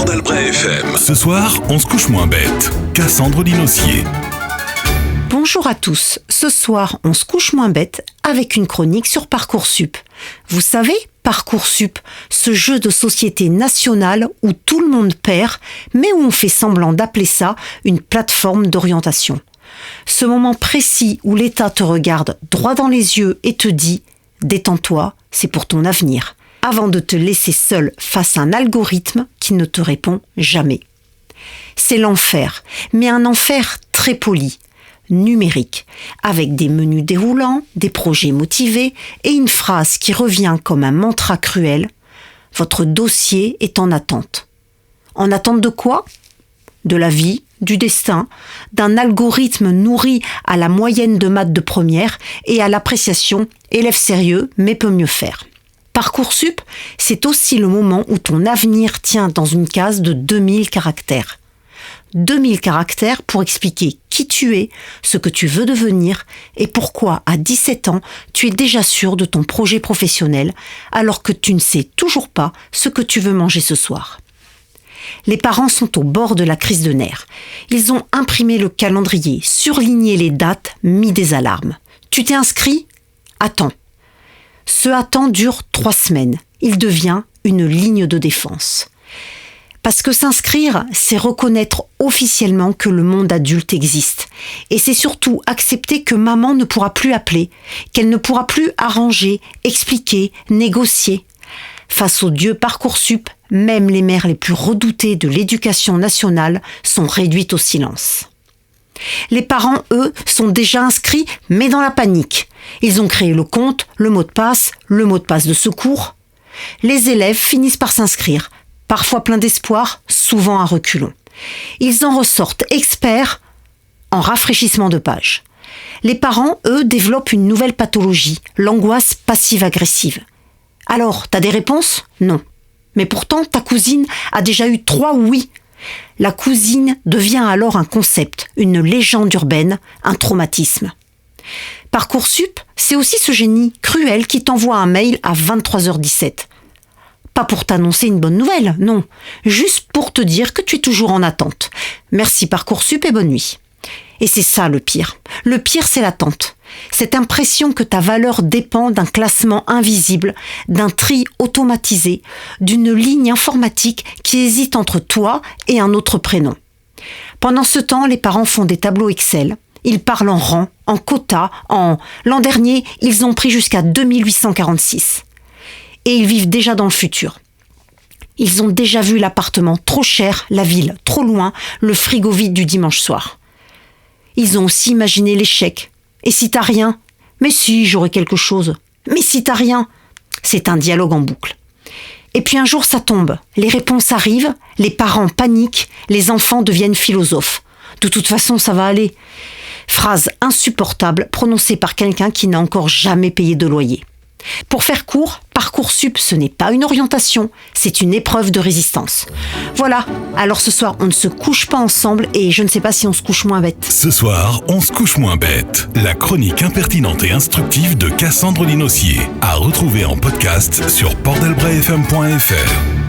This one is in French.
Port d'Albret FM. Ce soir, on se couche moins bête. Cassandre Linossier. Bonjour à tous. Ce soir, on se couche moins bête avec une chronique sur Parcoursup. Vous savez, Parcoursup, ce jeu de société nationale où tout le monde perd, mais où on fait semblant d'appeler ça une plateforme d'orientation. Ce moment précis où l'État te regarde droit dans les yeux et te dit « Détends-toi, c'est pour ton avenir », avant de te laisser seul face à un algorithme qui ne te répond jamais. C'est l'enfer, mais un enfer très poli, numérique, avec des menus déroulants, des projets motivés et une phrase qui revient comme un mantra cruel « Votre dossier est en attente ». En attente de quoi ? De la vie, du destin, d'un algorithme nourri à la moyenne de maths de première et à l'appréciation « élève sérieux mais peut mieux faire ». Parcoursup, c'est aussi le moment où ton avenir tient dans une case de 2000 caractères. 2000 caractères pour expliquer qui tu es, ce que tu veux devenir et pourquoi à 17 ans tu es déjà sûr de ton projet professionnel alors que tu ne sais toujours pas ce que tu veux manger ce soir. Les parents sont au bord de la crise de nerfs. Ils ont imprimé le calendrier, surligné les dates, mis des alarmes. Tu t'es inscrit ? Attends. Ce attend dure 3 semaines. Il devient une ligne de défense. Parce que s'inscrire, c'est reconnaître officiellement que le monde adulte existe. Et c'est surtout accepter que maman ne pourra plus appeler, qu'elle ne pourra plus arranger, expliquer, négocier. Face au dieu Parcoursup, même les mères les plus redoutées de l'éducation nationale sont réduites au silence. Les parents, eux, sont déjà inscrits, mais dans la panique. Ils ont créé le compte, le mot de passe de secours. Les élèves finissent par s'inscrire, parfois pleins d'espoir, souvent à reculons. Ils en ressortent experts en rafraîchissement de page. Les parents, eux, développent une nouvelle pathologie, l'angoisse passive-agressive. Alors, t'as des réponses ? Non. Mais pourtant, ta cousine a déjà eu 3 oui. La cousine devient alors un concept, une légende urbaine, un traumatisme. Parcoursup, c'est aussi ce génie cruel qui t'envoie un mail à 23h17. Pas pour t'annoncer une bonne nouvelle, non. Juste pour te dire que tu es toujours en attente. Merci Parcoursup et bonne nuit. Et c'est ça le pire. Le pire, c'est l'attente. Cette impression que ta valeur dépend d'un classement invisible, d'un tri automatisé, d'une ligne informatique qui hésite entre toi et un autre prénom. Pendant ce temps, les parents font des tableaux Excel. Ils parlent en rang, en quota, L'an dernier, ils ont pris jusqu'à 2846. Et ils vivent déjà dans le futur. Ils ont déjà vu l'appartement trop cher, la ville trop loin, le frigo vide du dimanche soir. Ils ont aussi imaginé l'échec. Et si t'as rien ? Mais si, j'aurai quelque chose. Mais si t'as rien ? C'est un dialogue en boucle. Et puis un jour ça tombe, les réponses arrivent, les parents paniquent, les enfants deviennent philosophes. De toute façon, ça va aller. Phrase insupportable prononcée par quelqu'un qui n'a encore jamais payé de loyer. Pour faire court, Parcoursup, ce n'est pas une orientation, c'est une épreuve de résistance. Voilà, alors ce soir, on ne se couche pas ensemble et je ne sais pas si on se couche moins bête. Ce soir, on se couche moins bête. La chronique impertinente et instructive de Cassandre Linossier. À retrouver en podcast sur portdelbretfm.fr.